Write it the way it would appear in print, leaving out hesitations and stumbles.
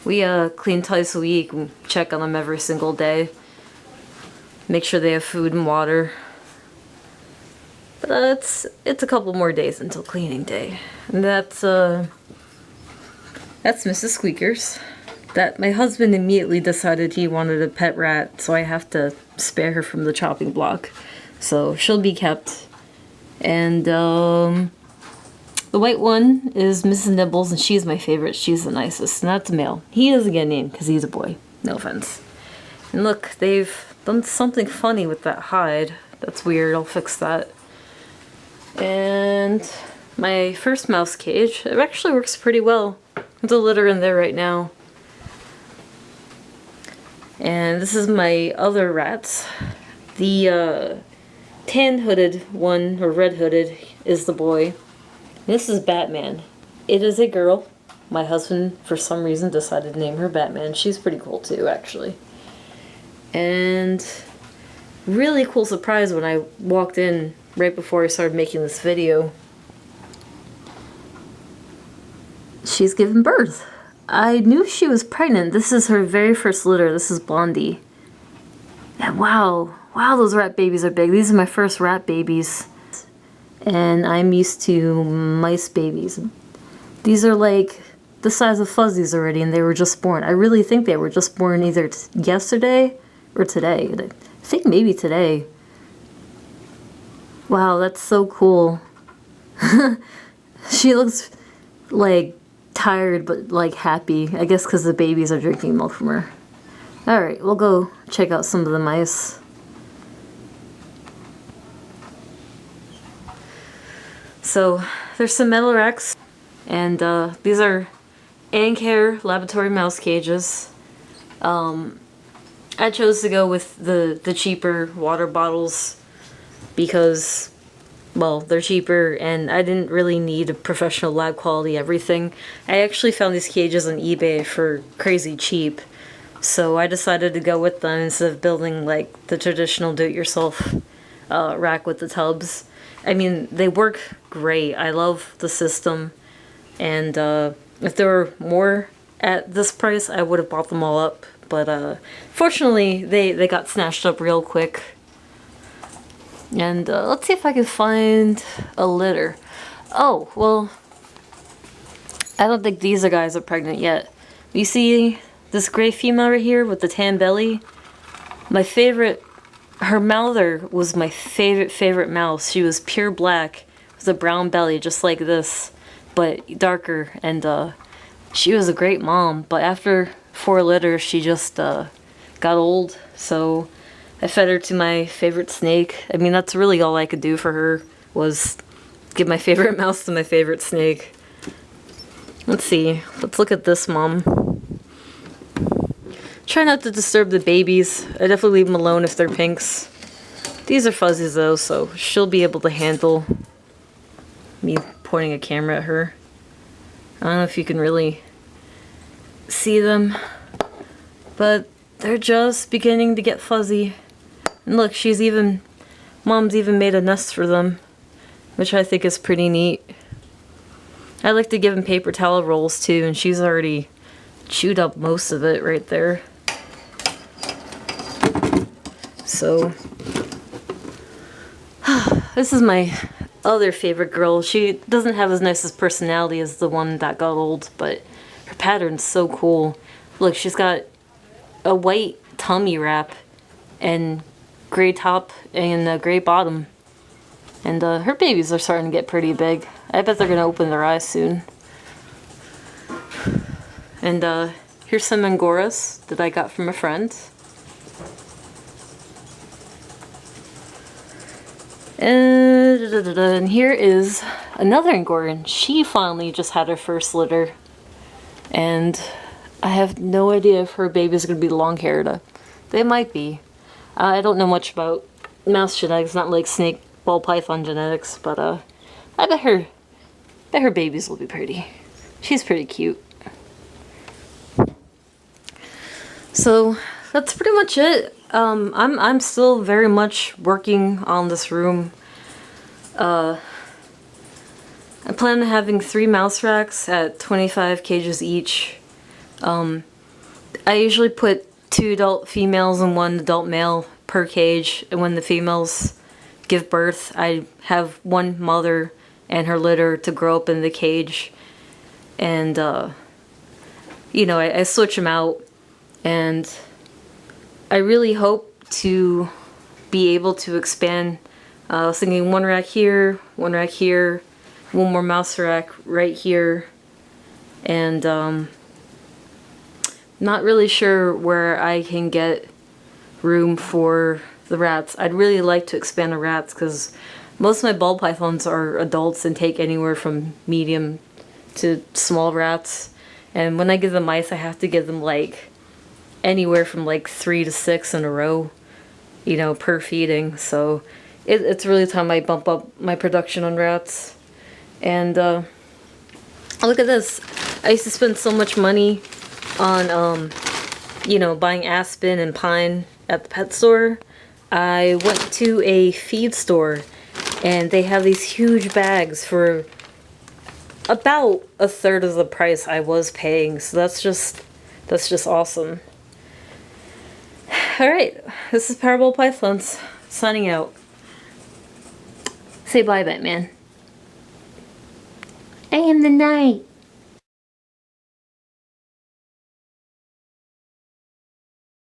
We clean twice a week, we check on them every single day. Make sure they have food and water. But it's a couple more days until cleaning day. And that's Mrs. Squeakers. That my husband immediately decided he wanted a pet rat, so I have to spare her from the chopping block. So she'll be kept. And the white one is Mrs. Nibbles, and she's my favorite. She's the nicest. And that's a male. He doesn't get a name because he's a boy. No offense. And look, they've done something funny with that hide. That's weird. I'll fix that. And my first mouse cage, it actually works pretty well. There's a litter in there right now. And this is my other rats. The tan-hooded one, or red-hooded, is the boy. This is Batman. It is a girl. My husband, for some reason, decided to name her Batman. She's pretty cool too, actually. And really cool surprise when I walked in right before I started making this video. She's given birth. I knew she was pregnant. This is her very first litter. This is Blondie. And wow, those rat babies are big. These are my first rat babies. And I'm used to mice babies. These are like the size of fuzzies already, and they were just born. I really think they were just born either yesterday or today. I think maybe today. Wow, that's so cool. She looks like tired but like happy. I guess because the babies are drinking milk from her. Alright, we'll go check out some of the mice. So there's some metal racks, and these are Angoras Lavatory mouse cages. I chose to go with the cheaper water bottles because, well, they're cheaper, and I didn't really need a professional lab quality everything. I actually found these cages on eBay for crazy cheap, so I decided to go with them instead of building like the traditional do-it-yourself rack with the tubs. I mean, they work great. I love the system, and if there were more at this price, I would have bought them all up, but fortunately they got snatched up real quick. And let's see if I can find a litter. Oh, well, I don't think these guys are pregnant yet. You see this gray female right here with the tan belly? My favorite, her mouther was my favorite mouse. She was pure black with a brown belly just like this, but darker, and she was a great mom. But after 4 litters, she just got old, so I fed her to my favorite snake. I mean, that's really all I could do for her, was give my favorite mouse to my favorite snake. Let's see. Let's look at this mom. Try not to disturb the babies. I definitely leave them alone if they're pinks. These are fuzzies though, so she'll be able to handle me pointing a camera at her. I don't know if you can really see them, but they're just beginning to get fuzzy. And look, Mom's even made a nest for them, which I think is pretty neat. I like to give them paper towel rolls too, and she's already chewed up most of it right there. So, this is my other favorite girl. She doesn't have as nice a personality as the one that got old, but her pattern's so cool. Look, she's got a white tummy wrap and gray top and a gray bottom. And her babies are starting to get pretty big. I bet they're going to open their eyes soon. And here's some Angoras that I got from a friend. And here is another Angoran. She finally just had her first litter. And I have no idea if her baby's going to be long-haired. They might be. I don't know much about mouse genetics, not like snake ball python genetics, but I bet her babies will be pretty. She's pretty cute. So that's pretty much it. I'm still very much working on this room. I plan on having 3 mouse racks at 25 cages each. I usually put 2 adult females and 1 adult male per cage, and when the females give birth, I have 1 mother and her litter to grow up in the cage. And, you know, I switch them out, and I really hope to be able to expand. I was thinking 1 rack here, 1 rack here, 1 more mouse rack right here, and not really sure where I can get room for the rats. I'd really like to expand the rats because most of my ball pythons are adults and take anywhere from medium to small rats. And when I give them mice, I have to give them like anywhere from like 3 to 6 in a row, you know, per feeding. So it's really time I bump up my production on rats. And look at this. I used to spend so much money on, you know, buying aspen and pine at the pet store. I went to a feed store and they have these huge bags for about 1/3 of the price I was paying. So that's just awesome. Alright, this is Parabol Pythons, signing out. Say bye, Batman. I am the night.